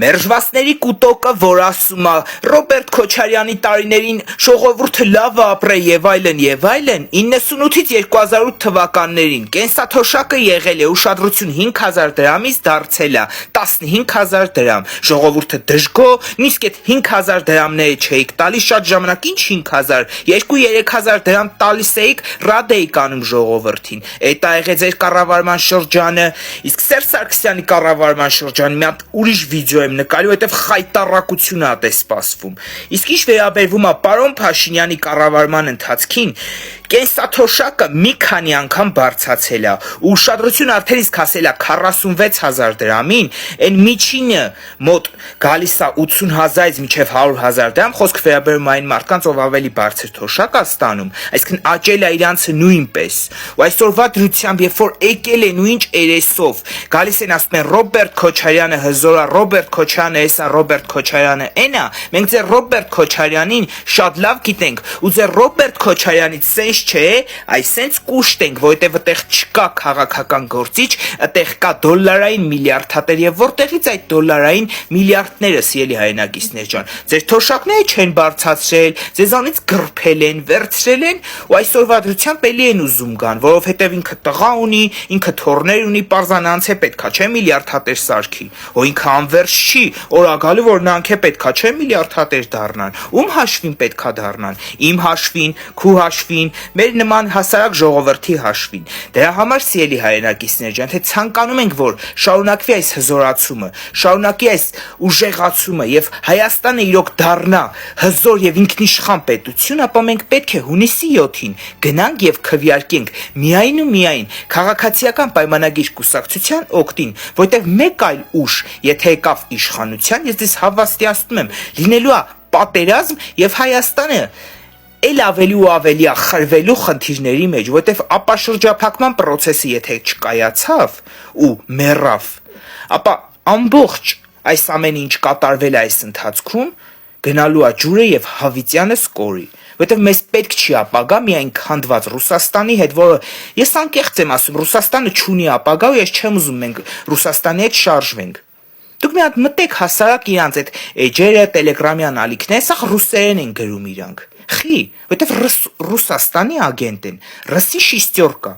Մերժվածների կուտոկը, որ ասում է Ռոբերտ Քոչարյանի տարիներին ժողովուրդը լավ ապրե եւ այլն, 98-ից 2008 թվականներին կենսաթոշակը եղել է ուշադրություն 5000 դրամից դարձել է 15000 դրամ, ժողովուրդը դժգո, նույնիսկ այդ 5000 դրամները չէիք տալիս, շատ ժամանակ ինչ 5000, 2-3000 դրամ տալիս էիք, ռադ էիք անում ժողովրդին, այդ ա եղել ձեր կառավարման շրջանը, իսկ Սերժ Սարգսյանի կառավարման շրջանը մի հատ ուրիշ վիդեո եմ նկարի, որտեվ խայտառակություն ա դե սպասվում։ Իսկ ինչ վերաբերվում է պարոն Փաշինյանի կառավարման ընթացքին, կենսաթոշակը մի քանի անգամ բարձրացել է, ու ուշադրություն արդեն իսկ հասել է 46000 դրամին, այն միջինը մոտ գալիս է 80000-ից մինչև 100000 դրամ, խոսք վերաբերում այն մարդկանց, ով ավելի բարձր թոշակ է ստանում, այսինքն աճել է իրանցը նույնպես։ Ու այսօրվա դրությամբ, երբ որ եկել են ու ինչ երեսով, գալիս են ասում են Ռոբերտ Քոչարյանը հզորա, Ռոբերտ Քոչարյանը էսա, Ռոբերտ Քոչարյանը էնա, մենք ձեր Ռոբերտ Քոչարյանին շատ լավ գիտենք, ու ձեր Ռոբերտ Քոչարյանից սենց չէ, այ սենց կուշտ ենք, որովհետև այդտեղ չկա քաղաքական գործիչ, այդտեղ կա դոլարային միլիարդատեր, եւ որտեղից այդ դոլարային միլիարդները, սիրելի հայրենակիցներ ջան, ձեր թոշակները չեն բարձրացրել, ձեզանից գրփել են, վերցրել են, ու այսօրվա դրությամբ էլի են ուզում գան, որովհետև ինքը տղա ունի, ինքը թորներ ունի, պարզանանց է պետքա, չէ միլիարդատեր սարքի, ու ինքը անվերջ չի, օրագալու որ նրանք է պետքա, չէ միլիարդատեր դառնան, ում հաշվին պետքա դառնան, իմ հաշվին, քու հաշվին, մեր նման հասարակ ժողովրդի հաշվին։ Դրա համար սիրելի հայրենակիցներ ջան, թե ցանկանում ենք, որ շարունակվի այս հզորացումը, շարունակի այս ուժեղացումը եւ Հայաստանը իրոք դառնա հզոր եւ ինքնիշխան պետություն, ապա մենք պետք է հունիսի 7-ին գնանք եւ քվեարկենք միայն ու միայն քաղաքացիական պայմանագիր կուսակցության օգտին, որտեղ մեկ այլ ուժ, եթե եկավ իշխանության, ես դες հավաստիացնում եմ, լինելու է պատերազմ եւ Հայաստանը էլ ավելի ու ավելի է խրվելու խնդիրների մեջ, որովհետև ապաշրջափակման process-ը եթե չկայացավ ու մեռավ, ապա ամբողջ այս ամեն ինչ կատարվել է այս ընթացքում, գնալու է ջուրը եւ Հավիտյանը սկորի, որովհետև մեզ պետք չի ապագա միայն քանդված Ռուսաստանի հետ, որը ես անկեղծ եմ ասում, Ռուսաստանը չունի ապագա, ու ես չեմ ուզում մենք Ռուսաստանի հետ շարժվենք։ Դուք մի հատ մտեք հասարակ իրանց այդ էջերը, տելեգրամյան ալիքները, սա ռուսերեն են գրում իրանք։ Խի, որովհետև Ռուսաստանի ագենտ են, ռսի շիստյորկա։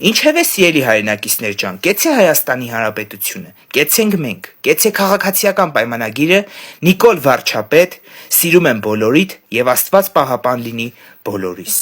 Ինչևէ սիրելի հայրենակիցներ ջան, կեցե Հայաստանի Հանրապետությունը, կեցենք մենք, կեցե քաղաքացիական պայմանագիրը, Նիկոլ Վարչապետ, սիրում եմ բոլորիդ եւ Աստված պահապան լինի բոլորիս։